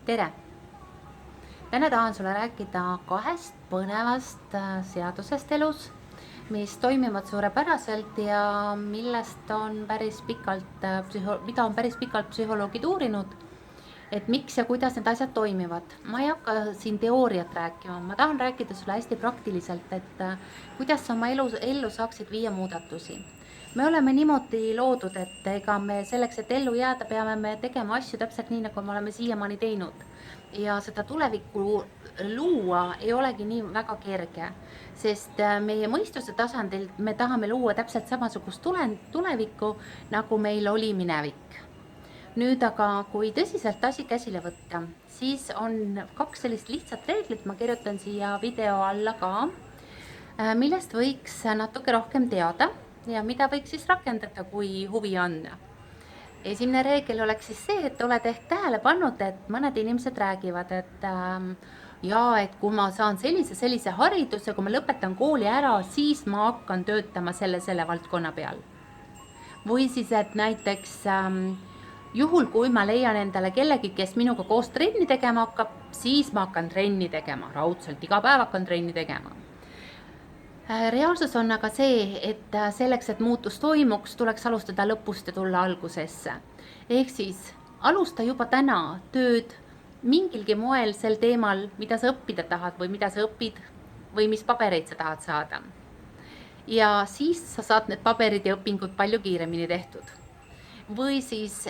Tere! Täna tahan sulle rääkida kahest põnevast seadusest elus, mis toimivad suurepäraselt ja millest on mida on päris pikalt psühholoogid uurinud, et miks ja kuidas need asjad toimivad. Ma ei hakka siin teooriat rääkima, ma tahan rääkida sulle hästi praktiliselt, et kuidas sa oma ellu saaksid viia muudatusi. Me oleme niimoodi loodud, et ega me selleks, et ellu jääda, peame me tegema asju täpselt nii, nagu me oleme siiamaani teinud. Ja seda tulevikku luua ei olegi nii väga kerge, sest meie mõistuse tasandil me tahame luua täpselt samasugust tulevikku, nagu meil oli minevik. Nüüd aga, kui tõsiselt asi käsile võtta, siis on kaks sellist lihtsat reeglit, ma kirjutan siia video alla ka, millest võiks natuke rohkem teada ja mida võiks siis rakendada, kui huvi on. Esimene reegel oleks siis see, et oled ehk tähele pannud, et mõned inimesed räägivad, et kui ma saan sellise hariduse, kui ma lõpetan kooli ära, siis ma hakkan töötama selle valdkonna peal. Või siis, et näiteks juhul, kui ma leian endale kellegi, kes minuga koos trenni tegema hakkab, siis ma hakkan trenni tegema, raudselt iga päev hakkan trenni tegema. Reaalsus on aga see, et selleks, et muutus toimuks, tuleks alustada lõpust ja tulla algusesse. Ehk siis alusta juba täna tööd mingilgi moel sel teemal, mida sa õppida tahad või mida sa õpid või mis pabereid sa tahad saada. Ja siis sa saad need paberid ja õpingud palju kiiremini tehtud. Või siis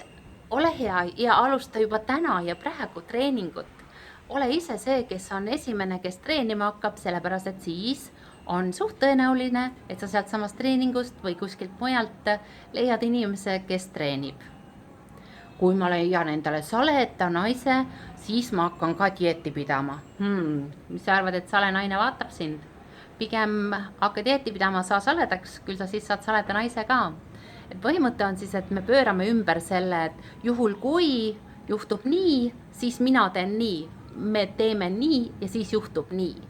ole hea ja alusta juba täna ja praegu treeningut. Ole ise see, kes on esimene, kes treenima hakkab, sellepärast et siis on suht tõenäoline, et sa sealt samast treeningust või kuskilt mujalt leiad inimese, kes treenib. Kui ma leian endale saleta naise, siis ma hakkan ka dieeti pidama. Mis sa arvad, et sale naine vaatab sind? Pigem hakka dieeti pidama, saa saledaks, küll sa siis saad saleda naise ka. Põhimõte on siis, et me pöörame ümber selle, et juhul kui juhtub nii, siis mina teen nii. Me teeme nii ja siis juhtub nii.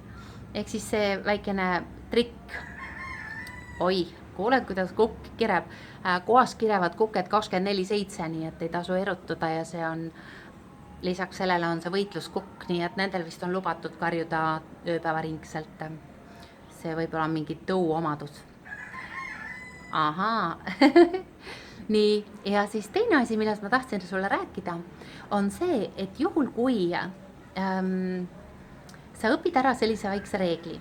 Ehk siis see väikene trikk. Oi, kuuled, kuidas kukk kireb. Kohas kirevad kuked 24/7, nii et ei tasu erutuda ja see on, lisaks sellele on see võitluskukk, nii et nendel vist on lubatud karjuda ööpäevaringselt. See võib olla mingi tõuomadus. Ahaa. Nii, ja siis teine asi, millest ma tahtsin sulle rääkida, on see, et juhul kui sa õpid ära sellise väikse reegli,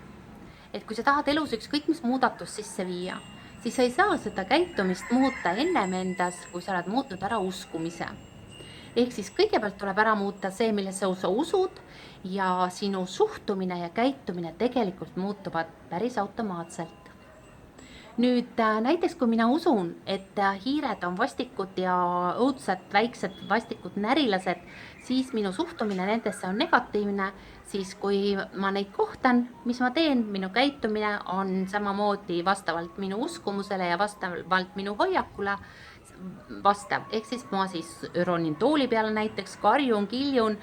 et kui sa tahad elus ükskõik mis muudatus sisse viia, siis sa ei saa seda käitumist muuta ennem endas, kui sa oled muutnud ära uskumise. Ehk siis kõigepealt tuleb ära muuta see, millesse sa usud ja sinu suhtumine ja käitumine tegelikult muutuvad päris automaatselt. Nüüd näiteks, kui mina usun, et hiired on vastikud ja õudsad väiksed vastikud närilased, siis minu suhtumine nendesse on negatiivne, siis kui ma neid kohtan, mis ma teen, minu käitumine on samamoodi vastavalt minu uskumusele ja vastavalt minu hoiakule vastav. Ehk siis ma siis ronin tooli peale näiteks, karjun, kiljun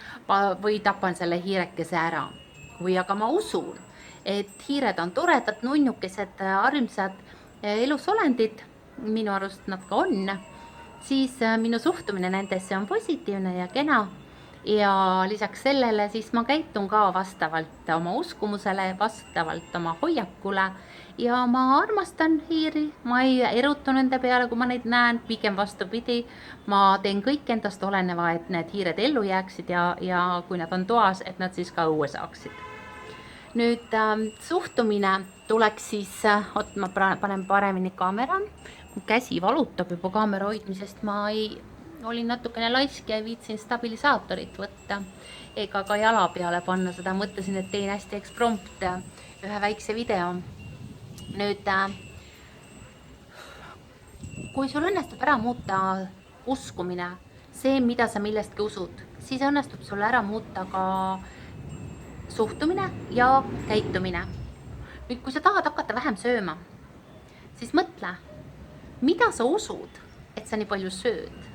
või tapan selle hiirekese ära. Või aga ma usun, et hiired on toredad, nunnukesed, armsad elusolendid, minu arust nad ka on, siis minu suhtumine nendesse on positiivne ja kena ja lisaks sellele siis ma käitun ka vastavalt oma uskumusele, vastavalt oma hoiakule ja ma armastan hiiri, ma ei erutu nende peale, kui ma neid näen, pigem vastupidi, ma teen kõik endast oleneva, et need hiired ellu jääksid ja kui nad on toas, et nad siis ka õue saaksid. Nüüd suhtumine tuleks siis, ma panen paremini kaamera, käsi valutab juba kaamera hoidmisest, ma olin natukene laisk ja ei viitsin stabilisaatorit võtta ega ka jala peale panna, seda mõtlesin, et teen hästi eksprompt ühe väikse video. Nüüd, kui sul õnnestub ära muuta uskumine, see, mida sa millestki usud, siis õnnestub sul ära muuta ka suhtumine ja käitumine. Nüüd, kui sa tahad hakata vähem sööma, siis mõtle, mida sa usud, et sa nii palju sööd.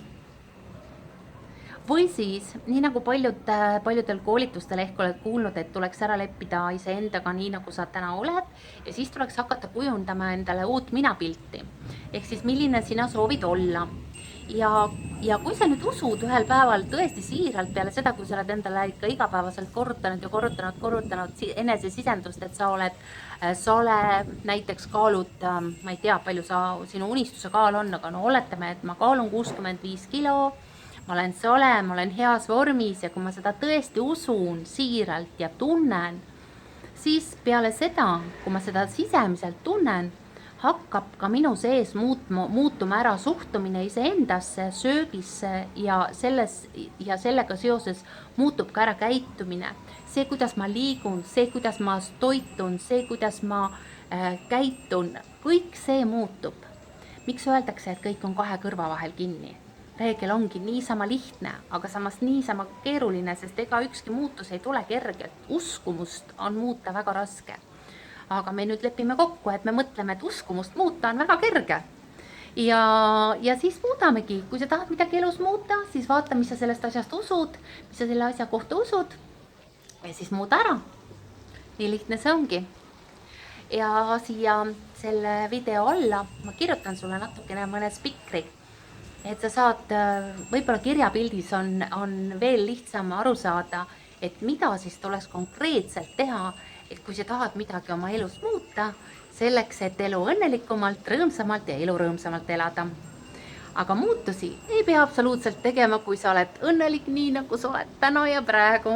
Või siis, nii nagu paljudel koolitustel ehk oled kuulnud, et tuleks ära leppida iseendaga nii, nagu sa täna oled, ja siis tuleks hakata kujundama endale uut minapilti. Ehk siis, milline sina soovid olla. ja kui sa nüüd usud ühel päeval tõesti siiralt peale seda, kui sa oled endale ikka igapäevaselt korrutanud enesesisendust, et sa oled näiteks kaalud, ma ei tea, palju sinu unistuse kaal on, aga no oletame, et ma kaalun 65 kilo, ma olen sole, ma olen heas vormis ja kui ma seda tõesti usun siiralt ja tunnen, siis peale seda, kui ma seda sisemiselt tunnen, hakkab ka minu sees muutuma ära suhtumine iseendasse, söögisse ja sellega seoses muutub ka ära käitumine. See, kuidas ma liigun, see, kuidas ma toitun, see, kuidas ma käitun, kõik see muutub. Miks öeldakse, et kõik on kahe kõrva vahel kinni? Reegel ongi niisama lihtne, aga samas niisama keeruline, sest ega ükski muutus ei tule kergelt. Uskumust on muuta väga raske. Aga me nüüd lepime kokku, et me mõtleme, et uskumust muuta on väga kerge. Ja siis muudamegi. Kui sa tahad midagi elus muuta, siis vaata, mis sa sellest asjast usud, mis sa selle asja kohta usud ja siis muuda ära. Nii lihtne see ongi. Ja siia selle video alla ma kirjutan sulle natukene mõne spikri, et sa saad, võib-olla kirjapildis on veel lihtsam aru saada, et mida siis tuleks konkreetselt teha, et kui sa tahad midagi oma elus muuta, selleks, et elu õnnelikumalt, rõõmsamalt ja elu rõõmsamalt elada. Aga muutusi ei pea absoluutselt tegema, kui sa oled õnnelik nii, nagu sa oled täna ja praegu.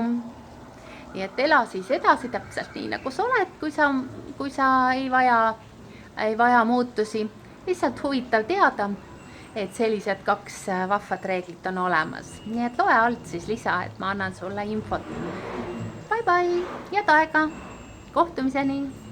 Nii et ela siis edasi täpselt nii, nagu sa oled, kui sa ei vaja muutusi. Lihtsalt huvitav teada, et sellised 2 vahvad reeglit on olemas. Nii et loe alt siis lisa, et ma annan sulle infot. Bye bye, head aega! Kohtumiseni!